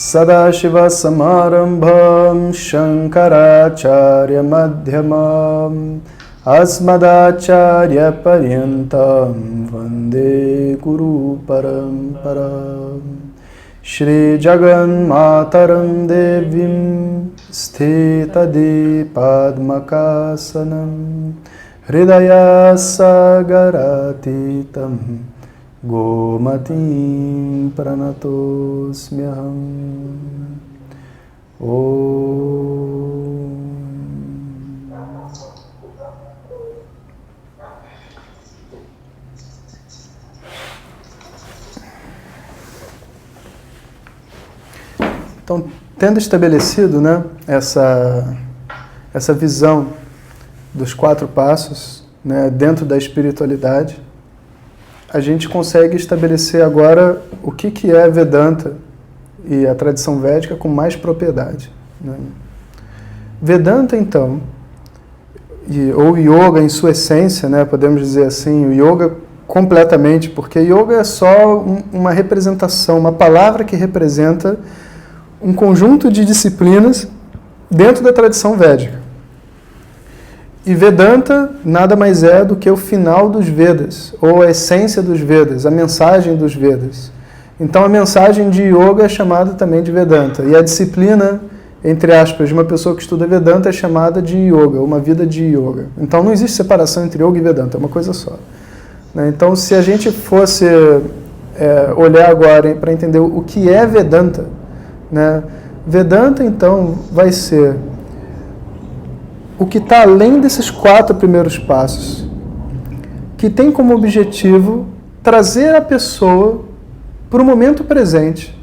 Sadashiva Samarambham Shankaracharya Madhyamam Asmadacharya Paryantam Vande Guru Paramparam Shri Jagan Mataram Devim Sthitadi Padmakasanam Hridaya Sagaratitam Gomatim Pranatosmyaham. Então, tendo estabelecido, né, essa visão dos 4 passos, né, dentro da espiritualidade, a gente consegue estabelecer agora o que é Vedanta e a tradição védica com mais propriedade, né? Vedanta, então, ou yoga em sua essência, né, podemos dizer assim, o yoga completamente, porque yoga é só uma representação, uma palavra que representa um conjunto de disciplinas dentro da tradição védica. E Vedanta nada mais é do que o final dos Vedas, ou a essência dos Vedas, a mensagem dos Vedas. Então a mensagem de yoga é chamada também de Vedanta. E a disciplina, entre aspas, de uma pessoa que estuda Vedanta é chamada de yoga, uma vida de yoga. Então não existe separação entre yoga e Vedanta, é uma coisa só. Então se a gente fosse olhar agora para entender o que é Vedanta, né? Vedanta então vai ser o que está além desses 4 primeiros passos, que tem como objetivo trazer a pessoa para o momento presente,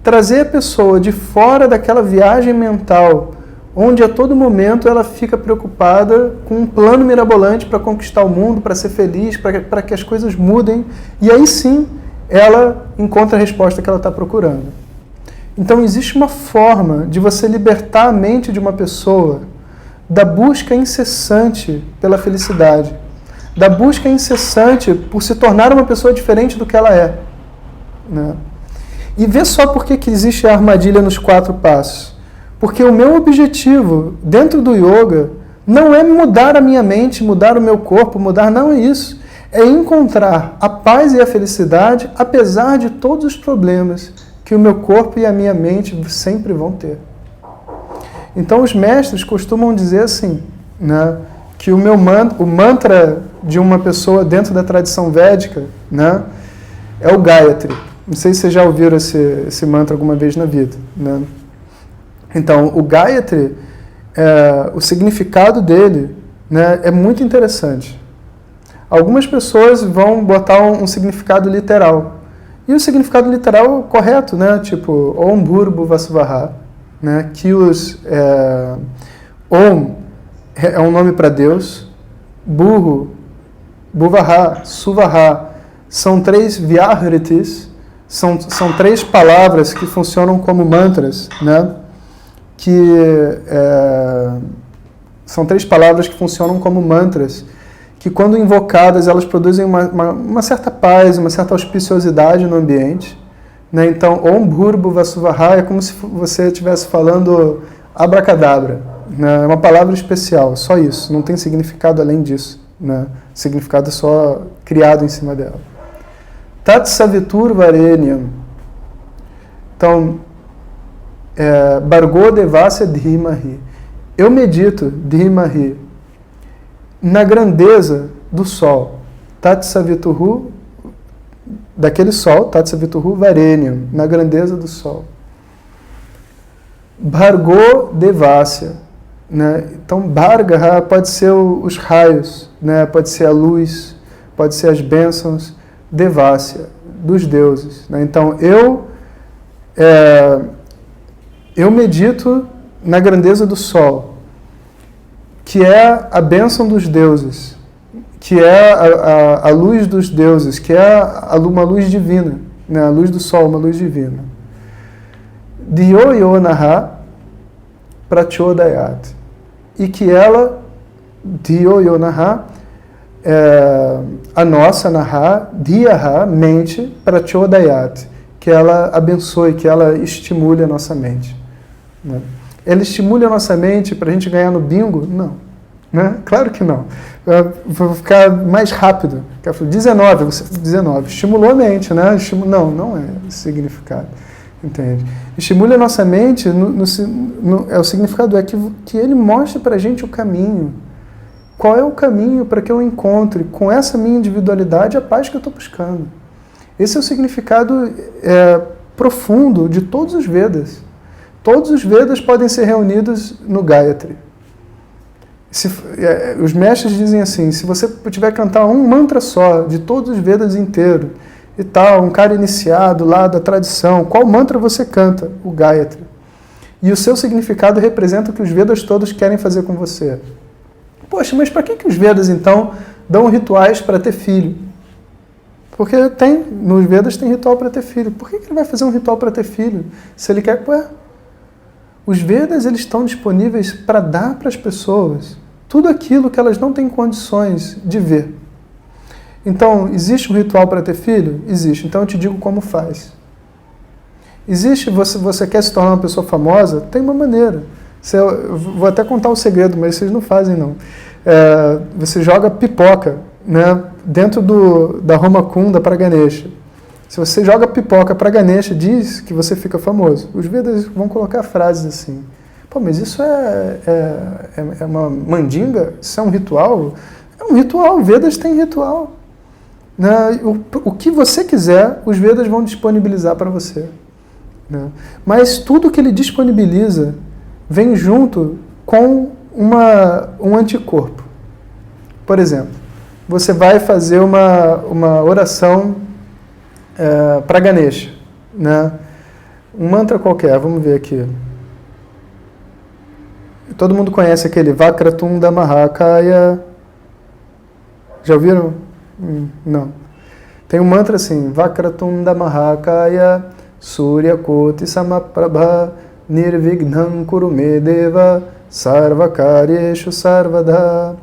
trazer a pessoa de fora daquela viagem mental, onde a todo momento ela fica preocupada com um plano mirabolante para conquistar o mundo, para ser feliz, para que as coisas mudem, e aí sim ela encontra a resposta que ela está procurando. Então existe uma forma de você libertar a mente de uma pessoa da busca incessante pela felicidade, da busca incessante por se tornar uma pessoa diferente do que ela é, né? E vê só por que existe a armadilha nos 4 passos. Porque o meu objetivo dentro do yoga não é mudar a minha mente, mudar o meu corpo, não é isso. É encontrar a paz e a felicidade apesar de todos os problemas que o meu corpo e a minha mente sempre vão ter. Então os mestres costumam dizer assim, né, que o mantra de uma pessoa dentro da tradição védica, né, é o Gayatri. Não sei se vocês já ouviram esse mantra alguma vez na vida, né? Então o Gayatri, o significado dele, né, é muito interessante. Algumas pessoas vão botar um significado literal. E o significado literal correto, né, tipo Om Bhurbu Vasvaha, né, que Om é um nome para Deus, Burro, Bhuvaha, Suvaha, são 3 Vyahritis, são 3 palavras que funcionam como mantras, né, são 3 palavras que funcionam como mantras, que quando invocadas elas produzem uma certa paz, uma certa auspiciosidade no ambiente. Né? Então, Om Bhurbu Vasvaha é como se você estivesse falando abracadabra. Né? É uma palavra especial, só isso. Não tem significado além disso. Né? Significado só criado em cima dela. Tat Savitur Varenyam. Então, Bhargo Devasya Dhimahi. Eu medito, Dhimahi, na grandeza do sol. Tat Savituhu, daquele sol, Tat Savituhu Varenyam, na grandeza do sol. Bhargo Devasya, né? Então Bhargaha pode ser os raios, né? Pode ser a luz, pode ser as bênçãos, Devasya, dos deuses, né? Então eu medito na grandeza do sol, que é a bênção dos deuses, que é a luz dos deuses, que é uma luz divina, né? A luz do sol, uma luz divina. Diyo Yonaha Prachodayat. E que ela, Diyo Yonaha, a nossa Naha, Diyaha, mente, Prachodayat, que ela abençoe, que ela estimule a nossa mente. Né? Ela estimule a nossa mente para a gente ganhar no bingo? Não. Né? Claro que não. Vou ficar mais rápido. 19, 19. Estimulou a mente, né? Não é esse significado. Entende? Estimule a nossa mente, o significado é que ele mostre para a gente o caminho. Qual é o caminho para que eu encontre, com essa minha individualidade, a paz que eu estou buscando. Esse é o significado profundo de todos os Vedas. Todos os Vedas podem ser reunidos no Gayatri. Os mestres dizem assim, se você tiver que cantar um mantra só, de todos os Vedas inteiros, e tal, um cara iniciado lá da tradição, qual mantra você canta? O Gayatri. E o seu significado representa o que os Vedas todos querem fazer com você. Poxa, mas para que os Vedas, então, dão rituais para ter filho? Porque nos Vedas tem ritual para ter filho. Por que ele vai fazer um ritual para ter filho? Se ele quer... Os Vedas, eles estão disponíveis para dar para as pessoas tudo aquilo que elas não têm condições de ver. Então, existe um ritual para ter filho? Existe. Então eu te digo como faz. Existe, você quer se tornar uma pessoa famosa? Tem uma maneira. Eu vou até contar um segredo, mas vocês não fazem não. Você joga pipoca, né, dentro da Homa Kunda para Ganesha. Se você joga pipoca para Ganesha, diz que você fica famoso. Os Vedas vão colocar frases assim. Pô, mas isso é uma mandinga? Isso é um ritual? É um ritual. Vedas tem ritual. Né? O que você quiser, os Vedas vão disponibilizar para você. Né? Mas tudo que ele disponibiliza vem junto com um anticorpo. Por exemplo, você vai fazer uma oração para Ganesha. Né? Um mantra qualquer, vamos ver aqui. Todo mundo conhece aquele Vakratunda Mahakaya. Já ouviram? Não. Tem um mantra assim, Vakratunda Mahakaya Surya Koti Samaprabha Nirvignam Kurumedeva Sarvakaryeshu Sarvada.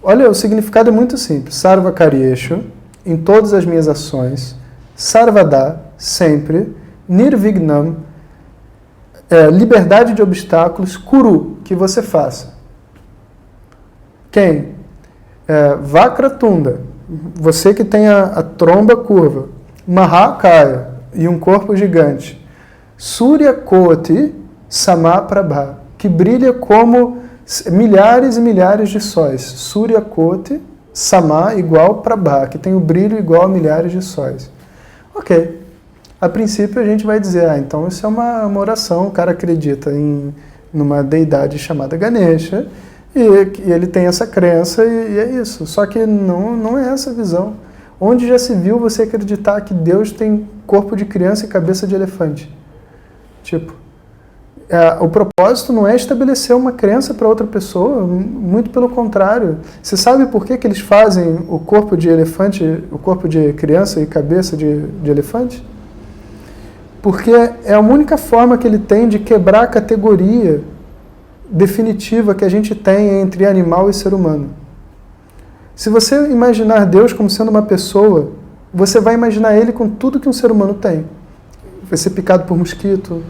Olha, o significado é muito simples. Sarvakaryeshu, em todas as minhas ações. Sarvada, sempre. Nirvignam, liberdade de obstáculos. Kuru, que você faça. Quem? Vakratunda, você que tem a tromba curva. Mahakaya, e um corpo gigante. Surya Koti Samaprabha, que brilha como milhares e milhares de sóis. Surya Koti Sama igual Prabha, que tem o brilho igual a milhares de sóis. Ok. A princípio a gente vai dizer, então isso é uma oração, o cara acredita numa deidade chamada Ganesha, e ele tem essa crença e é isso. Só que não é essa a visão. Onde já se viu você acreditar que Deus tem corpo de criança e cabeça de elefante? Tipo, o propósito não é estabelecer uma crença para outra pessoa, muito pelo contrário. Você sabe por que eles fazem o corpo de elefante, o corpo de criança e cabeça de elefante? Porque é a única forma que ele tem de quebrar a categoria definitiva que a gente tem entre animal e ser humano. Se você imaginar Deus como sendo uma pessoa, você vai imaginar Ele com tudo que um ser humano tem. Vai ser picado por mosquito,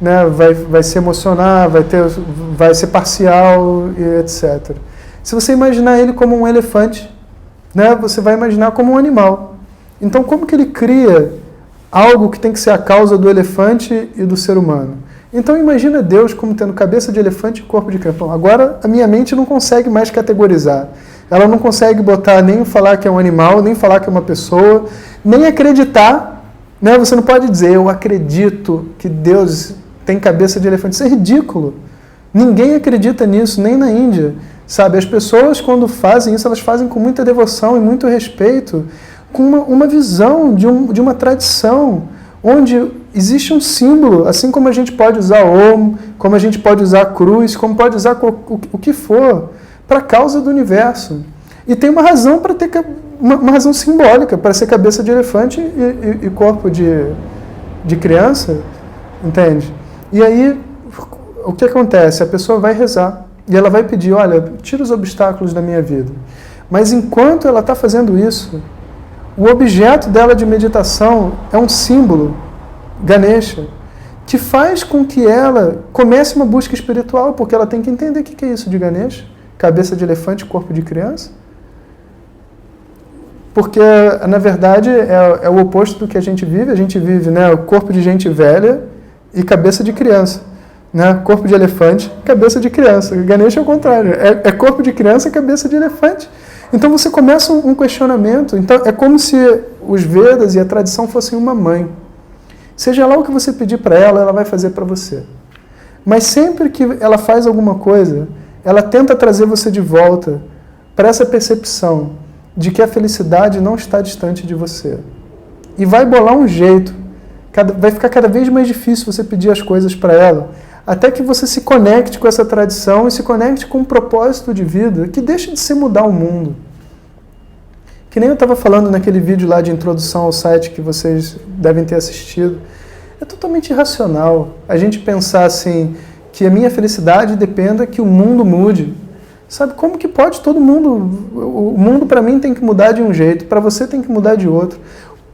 né? vai se emocionar, vai ser parcial, e etc. Se você imaginar Ele como um elefante, né? Você vai imaginar como um animal. Então, como que Ele cria algo que tem que ser a causa do elefante e do ser humano? Então imagina Deus como tendo cabeça de elefante e corpo de criança. Agora a minha mente não consegue mais categorizar. Ela não consegue botar, nem falar que é um animal, nem falar que é uma pessoa, nem acreditar. Né? Você não pode dizer, eu acredito que Deus tem cabeça de elefante. Isso é ridículo. Ninguém acredita nisso, nem na Índia. Sabe? As pessoas, quando fazem isso, elas fazem com muita devoção e muito respeito, com uma visão de uma tradição, onde existe um símbolo, assim como a gente pode usar Om, como a gente pode usar cruz, como pode usar o que for, para a causa do universo. E tem uma razão para ter uma razão simbólica, para ser cabeça de elefante e corpo de criança, entende? E aí, o que acontece? A pessoa vai rezar, e ela vai pedir, olha, tira os obstáculos da minha vida. Mas enquanto ela está fazendo isso, o objeto dela de meditação é um símbolo, Ganesha, que faz com que ela comece uma busca espiritual, porque ela tem que entender o que é isso de Ganesha, cabeça de elefante, corpo de criança. Porque, na verdade, é o oposto do que a gente vive, né, o corpo de gente velha e cabeça de criança. Né? Corpo de elefante, cabeça de criança. Ganesha é o contrário, é corpo de criança e cabeça de elefante. Então você começa um questionamento. Então é como se os Vedas e a tradição fossem uma mãe. Seja lá o que você pedir para ela, ela vai fazer para você. Mas sempre que ela faz alguma coisa, ela tenta trazer você de volta para essa percepção de que a felicidade não está distante de você. E vai bolar um jeito, vai ficar cada vez mais difícil você pedir as coisas para ela, até que você se conecte com essa tradição e se conecte com um propósito de vida que deixe de ser mudar o mundo. Que nem eu estava falando naquele vídeo lá de introdução ao site que vocês devem ter assistido. É totalmente irracional a gente pensar assim, que a minha felicidade dependa que o mundo mude. Sabe, como que pode todo mundo... O mundo para mim tem que mudar de um jeito, para você tem que mudar de outro.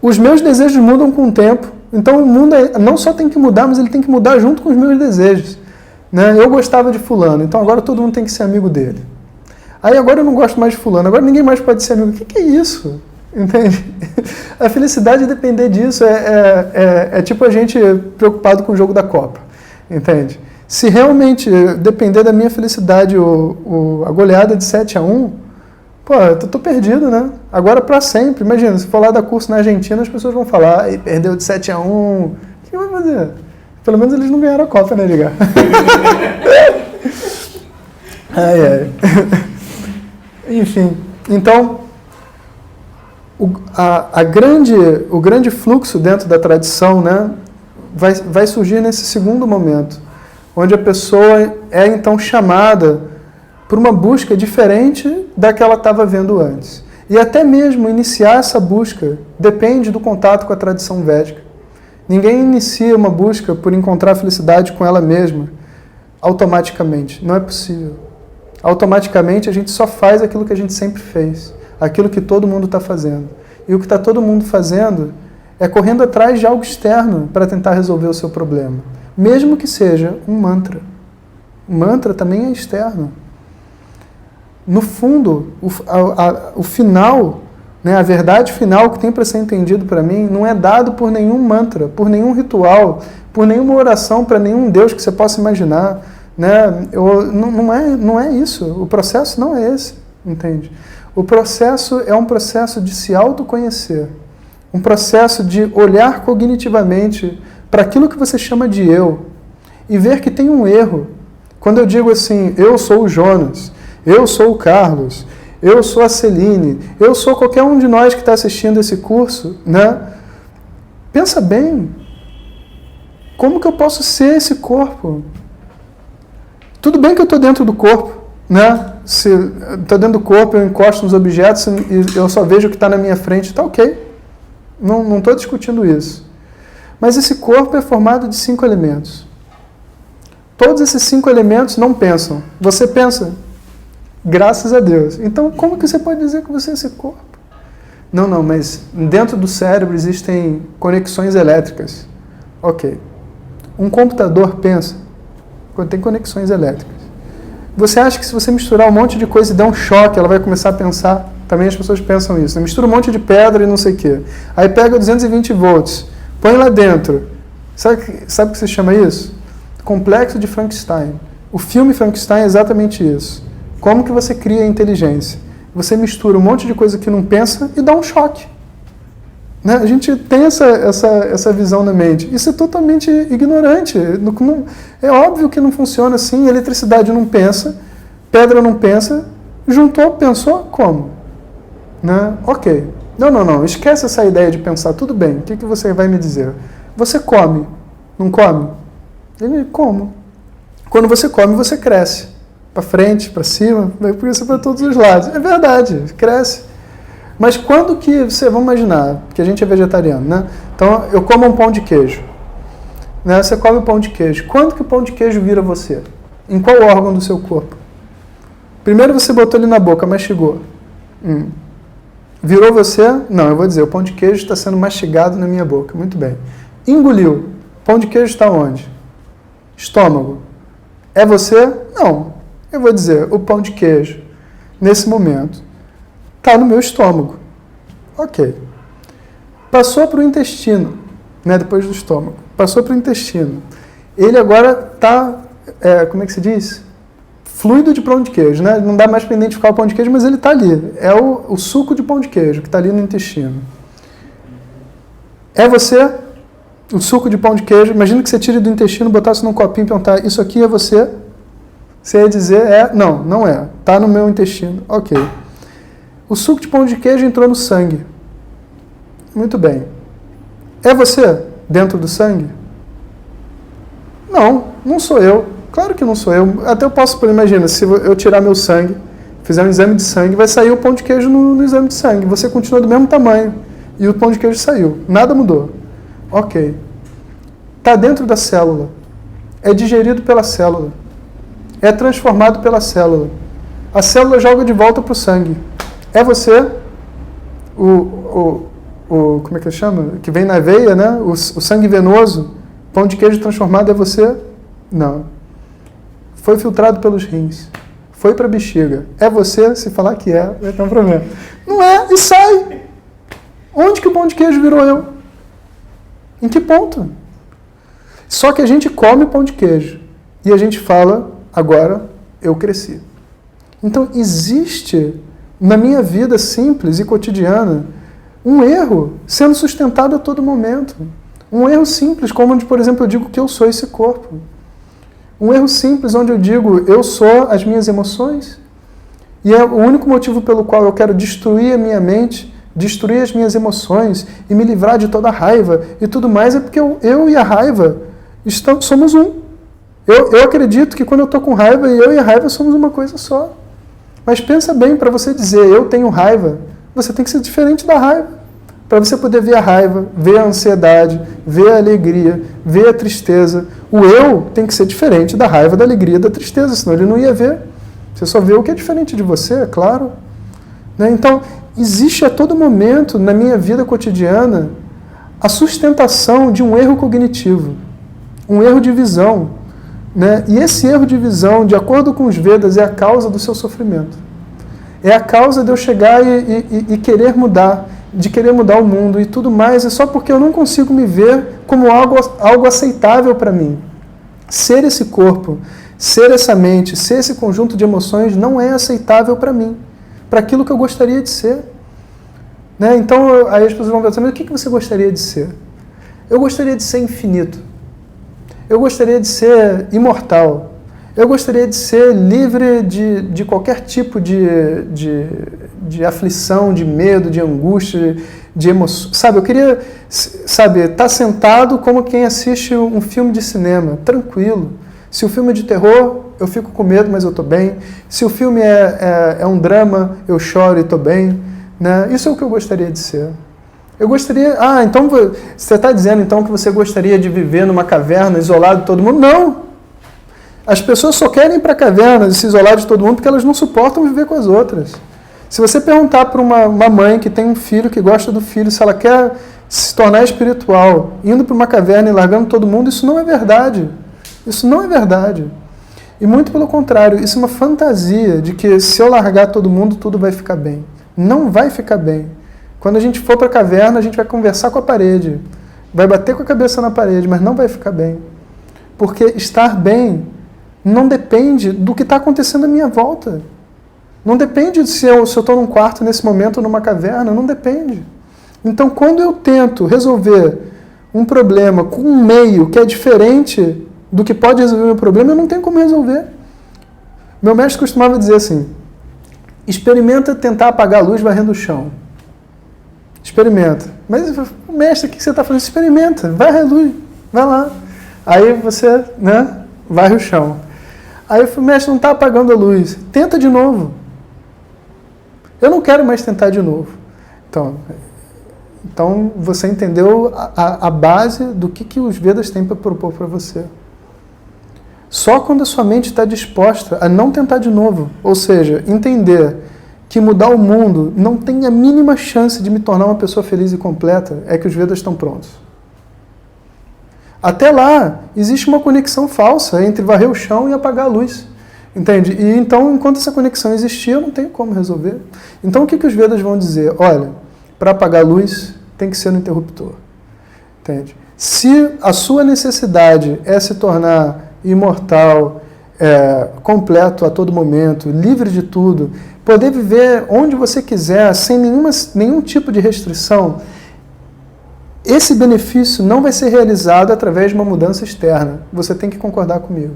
Os meus desejos mudam com o tempo. Então o mundo não só tem que mudar, mas ele tem que mudar junto com os meus desejos. Né? Eu gostava de fulano, então agora todo mundo tem que ser amigo dele. Aí agora eu não gosto mais de fulano, agora ninguém mais pode ser amigo. O que é isso? Entende? A felicidade é depender disso. É tipo a gente preocupado com o jogo da Copa. Entende? Se realmente depender da minha felicidade a goleada de 7-1, pô, eu tô perdido, né? Agora para sempre. Imagina, se for lá dar curso na Argentina, as pessoas vão falar, perdeu de 7-1, o que vai fazer? Pelo menos eles não ganharam a Copa, né, Edgar? Enfim, então, o grande fluxo dentro da tradição, né, vai surgir nesse segundo momento, onde a pessoa é então chamada por uma busca diferente da que ela estava vendo antes. E até mesmo iniciar essa busca depende do contato com a tradição védica. Ninguém inicia uma busca por encontrar felicidade com ela mesma automaticamente. Não é possível. Automaticamente a gente só faz aquilo que a gente sempre fez, aquilo que todo mundo está fazendo. E o que está todo mundo fazendo é correndo atrás de algo externo para tentar resolver o seu problema. Mesmo que seja um mantra. O mantra também é externo. No fundo, o final, né, a verdade final que tem para ser entendido para mim, não é dado por nenhum mantra, por nenhum ritual, por nenhuma oração para nenhum Deus que você possa imaginar. Né? Não é isso. O processo não é esse, entende? O processo é um processo de se autoconhecer. Um processo de olhar cognitivamente para aquilo que você chama de eu e ver que tem um erro. Quando eu digo assim, eu sou o Jonas, eu sou o Carlos, eu sou a Celine, eu sou qualquer um de nós que está assistindo esse curso, né? Pensa bem, como que eu posso ser esse corpo? Tudo bem que eu estou dentro do corpo, né? Se estou dentro do corpo, eu encosto nos objetos e eu só vejo o que está na minha frente, está ok. Não estou discutindo isso. Mas esse corpo é formado de 5 elementos. Todos esses 5 elementos não pensam. Você pensa? Graças a Deus. Então, como que você pode dizer que você é esse corpo? Não, mas dentro do cérebro existem conexões elétricas. Ok. Um computador pensa quando tem conexões elétricas. Você acha que se você misturar um monte de coisa e der um choque, ela vai começar a pensar? Também as pessoas pensam isso. Né? Mistura um monte de pedra e não sei o quê. Aí pega 220 volts, põe lá dentro. Sabe o que se chama isso? Complexo de Frankenstein. O filme Frankenstein é exatamente isso. Como que você cria a inteligência? Você mistura um monte de coisa que não pensa e dá um choque. Né? A gente tem essa visão na mente. Isso é totalmente ignorante. É óbvio que não funciona assim. Eletricidade não pensa, pedra não pensa, juntou, pensou, como? Né? Ok. Não. Esquece essa ideia de pensar. Tudo bem. O que você vai me dizer? Você come. Não come? Ele como. Quando você come, você cresce. Para frente, para cima, porque você para todos os lados. É verdade, cresce. Mas quando que você... Vamos imaginar, porque a gente é vegetariano, né? Então, eu como um pão de queijo. Né? Você come um pão de queijo. Quando que o pão de queijo vira você? Em qual órgão do seu corpo? Primeiro você botou ele na boca, mastigou. Virou você? Não, eu vou dizer, o pão de queijo está sendo mastigado na minha boca. Muito bem. Engoliu. Pão de queijo está onde? Estômago. É você? Não. Eu vou dizer, o pão de queijo, nesse momento, está no meu estômago. Ok. Passou para o intestino, né, depois do estômago. Passou para o intestino. Ele agora está, como é que se diz? Fluido de pão de queijo, né? Não dá mais para identificar o pão de queijo, mas ele está ali. É o suco de pão de queijo que está ali no intestino. É você? O suco de pão de queijo. Imagina que você tire do intestino, botasse num copinho e perguntar, isso aqui é você? Você ia dizer, não, não é. Está no meu intestino. Ok. O suco de pão de queijo entrou no sangue. Muito bem. É você dentro do sangue? Não, não sou eu. Claro que não sou eu. Até eu posso, imagina, se eu tirar meu sangue, fizer um exame de sangue, vai sair o pão de queijo no exame de sangue. Você continua do mesmo tamanho. E o pão de queijo saiu. Nada mudou. Ok. Está dentro da célula. É digerido pela célula. É transformado pela célula. A célula joga de volta para o sangue. É você, como é que chama? Que vem na veia, né? O sangue venoso. Pão de queijo transformado é você? Não. Foi filtrado pelos rins. Foi para a bexiga. É você? Se falar que vai ter um problema. Não é, e sai. Onde que o pão de queijo virou eu? Em que ponto? Só que a gente come pão de queijo. E a gente fala, agora eu cresci. Então existe, na minha vida simples e cotidiana, um erro sendo sustentado a todo momento. Um erro simples, como onde, por exemplo, eu digo que eu sou esse corpo. Um erro simples onde eu digo, eu sou as minhas emoções. E é o único motivo pelo qual eu quero destruir a minha mente, destruir as minhas emoções e me livrar de toda a raiva e tudo mais, é porque eu e a raiva somos um. Eu acredito que quando eu estou com raiva, eu e a raiva somos uma coisa só. Mas pensa bem, para você dizer eu tenho raiva, você tem que ser diferente da raiva. Para você poder ver a raiva, ver a ansiedade, ver a alegria, ver a tristeza. O eu tem que ser diferente da raiva, da alegria, da tristeza, senão ele não ia ver. Você só vê o que é diferente de você, é claro. Né? Então, existe a todo momento na minha vida cotidiana a sustentação de um erro cognitivo, um erro de visão. Né? E esse erro de visão, de acordo com os Vedas, é a causa do seu sofrimento. É a causa de eu chegar e querer mudar, de querer mudar o mundo e tudo mais, é só porque eu não consigo me ver como algo aceitável para mim. Ser esse corpo, ser essa mente, ser esse conjunto de emoções não é aceitável para mim, para aquilo que eu gostaria de ser. Né? Então, aí as pessoas vão pensar, mas o que você gostaria de ser? Eu gostaria de ser infinito. Eu gostaria de ser imortal. Eu gostaria de ser livre de qualquer tipo de aflição, de medo, de angústia, de emoção. Sabe, eu queria, estar sentado como quem assiste um filme de cinema, tranquilo. Se o filme é de terror, eu fico com medo, mas eu estou bem. Se o filme é um drama, eu choro e estou bem. Né? Isso é o que eu gostaria de ser. Eu gostaria... então você está dizendo então que você gostaria de viver numa caverna, isolado de todo mundo? Não! As pessoas só querem ir para a caverna, se isolar de todo mundo, porque elas não suportam viver com as outras. Se você perguntar para uma mãe que tem um filho, que gosta do filho, se ela quer se tornar espiritual, indo para uma caverna e largando todo mundo, isso não é verdade. Isso não é verdade. E muito pelo contrário, isso é uma fantasia de que se eu largar todo mundo, tudo vai ficar bem. Não vai ficar bem. Quando a gente for para a caverna, a gente vai conversar com a parede, vai bater com a cabeça na parede, mas não vai ficar bem. Porque estar bem não depende do que está acontecendo à minha volta. Não depende se eu estou num quarto nesse momento ou numa caverna, não depende. Então, quando eu tento resolver um problema com um meio que é diferente do que pode resolver o meu problema, eu não tenho como resolver. Meu mestre costumava dizer assim, experimenta tentar apagar a luz varrendo o chão. Experimenta. Mas, mestre, o que você está fazendo? Experimenta, varre a luz, vai lá. Aí você, varre o chão. Aí eu falei, mestre, não está apagando a luz. Tenta de novo. Eu não quero mais tentar de novo. Então você entendeu a base do que os Vedas têm para propor para você. Só quando a sua mente está disposta a não tentar de novo, ou seja, entender que mudar o mundo não tem a mínima chance de me tornar uma pessoa feliz e completa, é que os Vedas estão prontos. Até lá, existe uma conexão falsa entre varrer o chão e apagar a luz. Entende? E então, enquanto essa conexão existir, eu não tenho como resolver. Então, o que os Vedas vão dizer? Olha, para apagar a luz, tem que ser no interruptor. Entende? Se a sua necessidade é se tornar imortal, completo a todo momento, livre de tudo, poder viver onde você quiser, sem nenhum tipo de restrição, esse benefício não vai ser realizado através de uma mudança externa. Você tem que concordar comigo.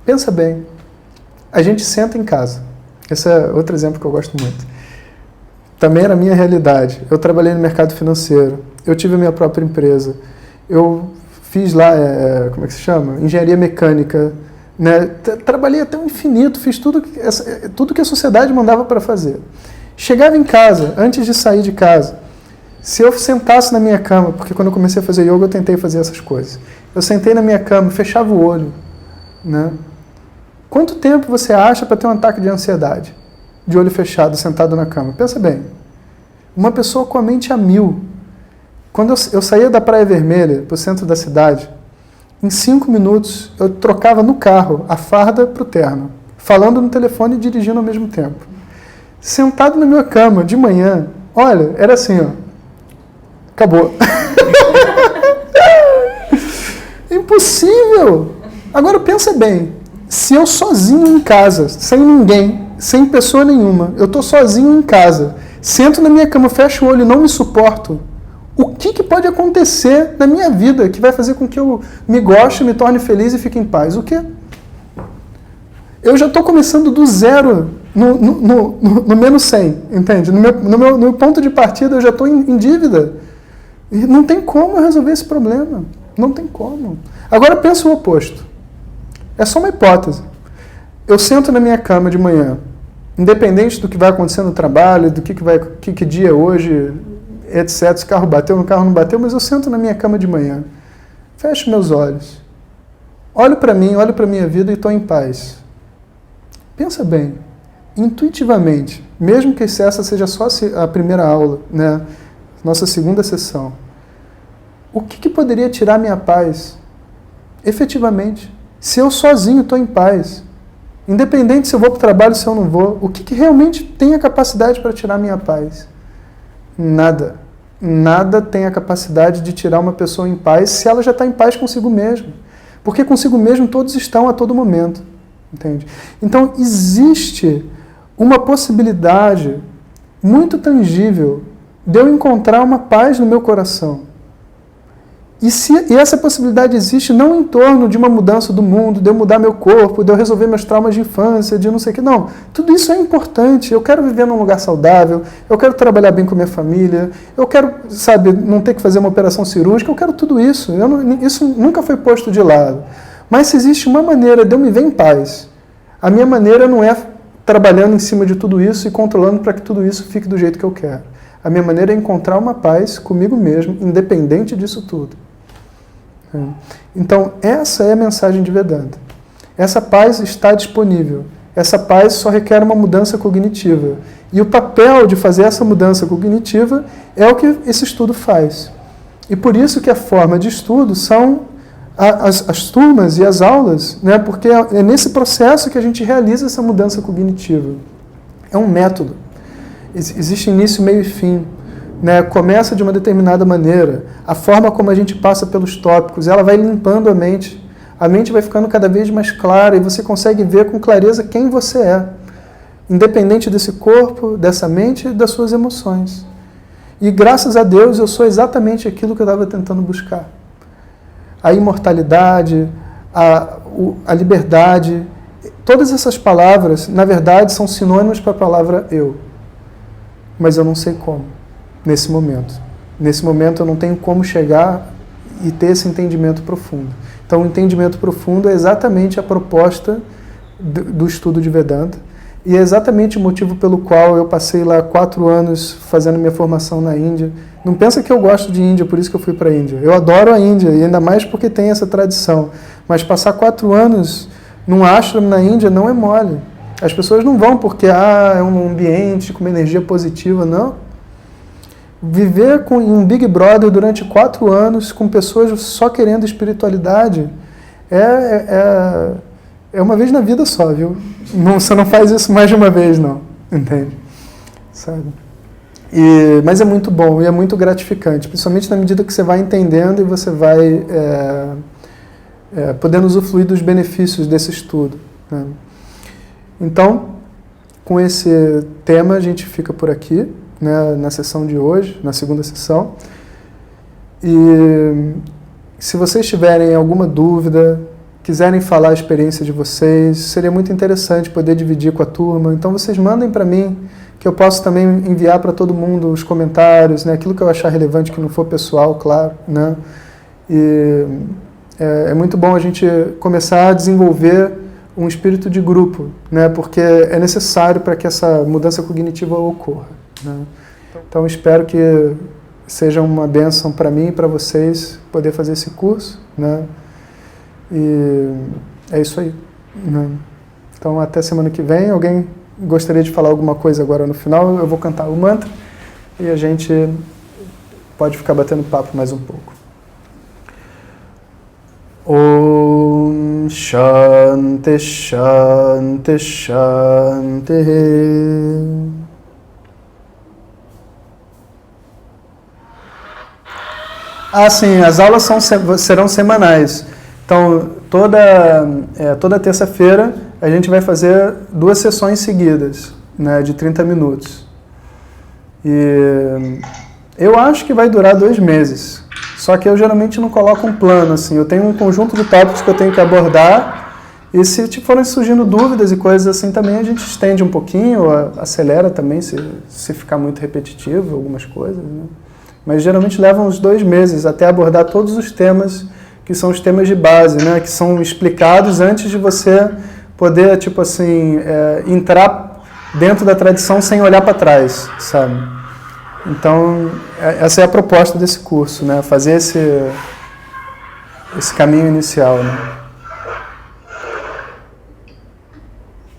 Pensa bem. A gente senta em casa. Esse é outro exemplo que eu gosto muito. Também era a minha realidade. Eu trabalhei no mercado financeiro. Eu tive a minha própria empresa. Eu fiz lá, como é que se chama? Engenharia mecânica. Né? Trabalhei até o infinito. Fiz tudo que a sociedade mandava para fazer. Chegava em casa, antes de sair de casa, se eu sentasse na minha cama, porque quando eu comecei a fazer yoga eu tentei fazer essas coisas. Eu sentei na minha cama, fechava o olho. Né? Quanto tempo você acha para ter um ataque de ansiedade? De olho fechado, sentado na cama. Pensa bem. Uma pessoa com a mente a mil. Quando eu saía da Praia Vermelha para o centro da cidade, em 5 minutos eu trocava no carro a farda para o terno, falando no telefone e dirigindo ao mesmo tempo. Sentado na minha cama de manhã, olha, era assim, ó. Acabou. Impossível! Agora pensa bem. Se eu sozinho em casa, sem ninguém, sem pessoa nenhuma, eu estou sozinho em casa, sento na minha cama, fecho o olho e não me suporto, o que pode acontecer na minha vida que vai fazer com que eu me goste, me torne feliz e fique em paz? O quê? Eu já estou começando do zero no menos 100, entende? No meu ponto de partida eu já estou em dívida. E não tem como eu resolver esse problema. Não tem como. Agora pensa o oposto. É só uma hipótese. Eu sento na minha cama de manhã, independente do que vai acontecer no trabalho, do que dia é hoje, etc. Se o carro bateu, no carro não bateu, mas eu sento na minha cama de manhã, fecho meus olhos, olho para mim, olho para a minha vida e estou em paz. Pensa bem, intuitivamente, mesmo que essa seja só a primeira aula, né, nossa segunda sessão, o que poderia tirar minha paz? Efetivamente. Se eu sozinho estou em paz, independente se eu vou para o trabalho ou se eu não vou, o que realmente tem a capacidade para tirar minha paz? Nada. Nada tem a capacidade de tirar uma pessoa em paz se ela já está em paz consigo mesma. Porque consigo mesmo todos estão a todo momento. Entende? Então existe uma possibilidade muito tangível de eu encontrar uma paz no meu coração. E essa possibilidade existe não em torno de uma mudança do mundo, de eu mudar meu corpo, de eu resolver meus traumas de infância, de não sei o que. Não, tudo isso é importante. Eu quero viver num lugar saudável, eu quero trabalhar bem com a minha família, eu quero, não ter que fazer uma operação cirúrgica, eu quero tudo isso. Isso nunca foi posto de lado. Mas se existe uma maneira de eu me ver em paz, a minha maneira não é trabalhando em cima de tudo isso e controlando para que tudo isso fique do jeito que eu quero. A minha maneira é encontrar uma paz comigo mesmo, independente disso tudo. Então, essa é a mensagem de Vedanta. Essa paz está disponível. Essa paz só requer uma mudança cognitiva. E o papel de fazer essa mudança cognitiva é o que esse estudo faz. E por isso que a forma de estudo são as turmas e as aulas, né? Porque é nesse processo que a gente realiza essa mudança cognitiva. É um método. Existe início, meio e fim. Né, começa de uma determinada maneira, a forma como a gente passa pelos tópicos, ela vai limpando a mente vai ficando cada vez mais clara e você consegue ver com clareza quem você é, independente desse corpo, dessa mente e das suas emoções. E graças a Deus eu sou exatamente aquilo que eu estava tentando buscar. A imortalidade, a liberdade, todas essas palavras, na verdade, são sinônimos para a palavra eu. Mas eu não sei como. Nesse momento. Nesse momento eu não tenho como chegar e ter esse entendimento profundo. Então o entendimento profundo é exatamente a proposta do estudo de Vedanta e é exatamente o motivo pelo qual eu passei lá 4 anos fazendo minha formação na Índia. Não pensa que eu gosto de Índia, por isso que eu fui para a Índia. Eu adoro a Índia e ainda mais porque tem essa tradição. Mas passar 4 anos num ashram na Índia não é mole. As pessoas não vão porque é um ambiente com uma energia positiva, não. Viver em um Big Brother durante 4 anos com pessoas só querendo espiritualidade é uma vez na vida só, viu? Não, você não faz isso mais de uma vez, não. Entende? Sabe? Mas é muito bom e é muito gratificante, principalmente na medida que você vai entendendo e você vai podendo usufruir dos benefícios desse estudo, né? Então, com esse tema, a gente fica por aqui, né, na sessão de hoje, na segunda sessão. E se vocês tiverem alguma dúvida, quiserem falar a experiência de vocês, seria muito interessante poder dividir com a turma. Então, vocês mandem para mim, que eu posso também enviar para todo mundo os comentários, né, aquilo que eu achar relevante, que não for pessoal, claro, né? E é muito bom a gente começar a desenvolver um espírito de grupo, né? Porque é necessário para que essa mudança cognitiva ocorra, né? Então, espero que seja uma bênção para mim e para vocês poder fazer esse curso, né? E é isso aí, né? Então, até semana que vem. Alguém gostaria de falar alguma coisa agora no final? Eu vou cantar o mantra e a gente pode ficar batendo papo mais um pouco. Om Shanti Shanti Shanti. Sim, as aulas serão semanais. Então, toda terça-feira a gente vai fazer 2 sessões seguidas, né, de 30 minutos. E eu acho que vai durar 2 meses. Só que eu geralmente não coloco um plano, assim. Eu tenho um conjunto de tópicos que eu tenho que abordar e se forem surgindo dúvidas e coisas assim também, a gente estende um pouquinho, acelera também se ficar muito repetitivo algumas coisas, né? Mas geralmente levam uns 2 meses até abordar todos os temas que são os temas de base, né? Que são explicados antes de você poder, tipo assim, entrar dentro da tradição sem olhar para trás, sabe? Então, essa é a proposta desse curso, né? Fazer esse caminho inicial, né?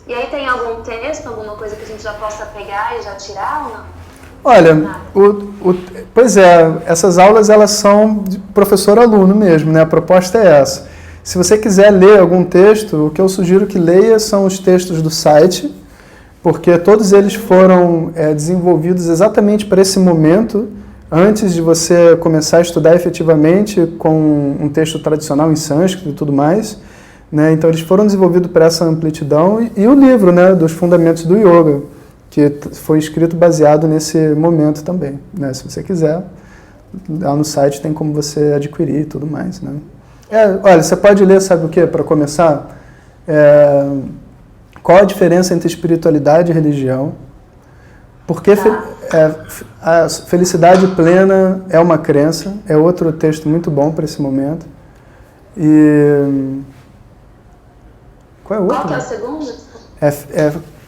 E aí tem algum texto, alguma coisa que a gente já possa pegar e já tirar ou não? Olha, pois é, essas aulas elas são de professor-aluno mesmo, né? A proposta é essa. Se você quiser ler algum texto, o que eu sugiro que leia são os textos do site, porque todos eles foram desenvolvidos exatamente para esse momento, antes de você começar a estudar efetivamente com um texto tradicional em sânscrito e tudo mais, né? Então eles foram desenvolvidos para essa amplitude e o livro, né, dos fundamentos do yoga, que foi escrito baseado nesse momento também, né? Se você quiser, lá no site tem como você adquirir e tudo mais, né? Olha, você pode ler, sabe o que, para começar? Qual a diferença entre espiritualidade e religião? Porque a felicidade plena é uma crença, é outro texto muito bom para esse momento. E qual é o outro? Qual que é o segundo?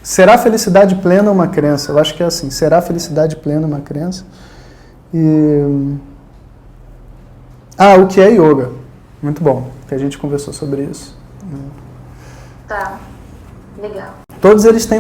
Será a felicidade plena uma crença? Eu acho que é assim, será a felicidade plena uma crença? O que é yoga? Muito bom, que a gente conversou sobre isso. Tá, legal. Todos eles têm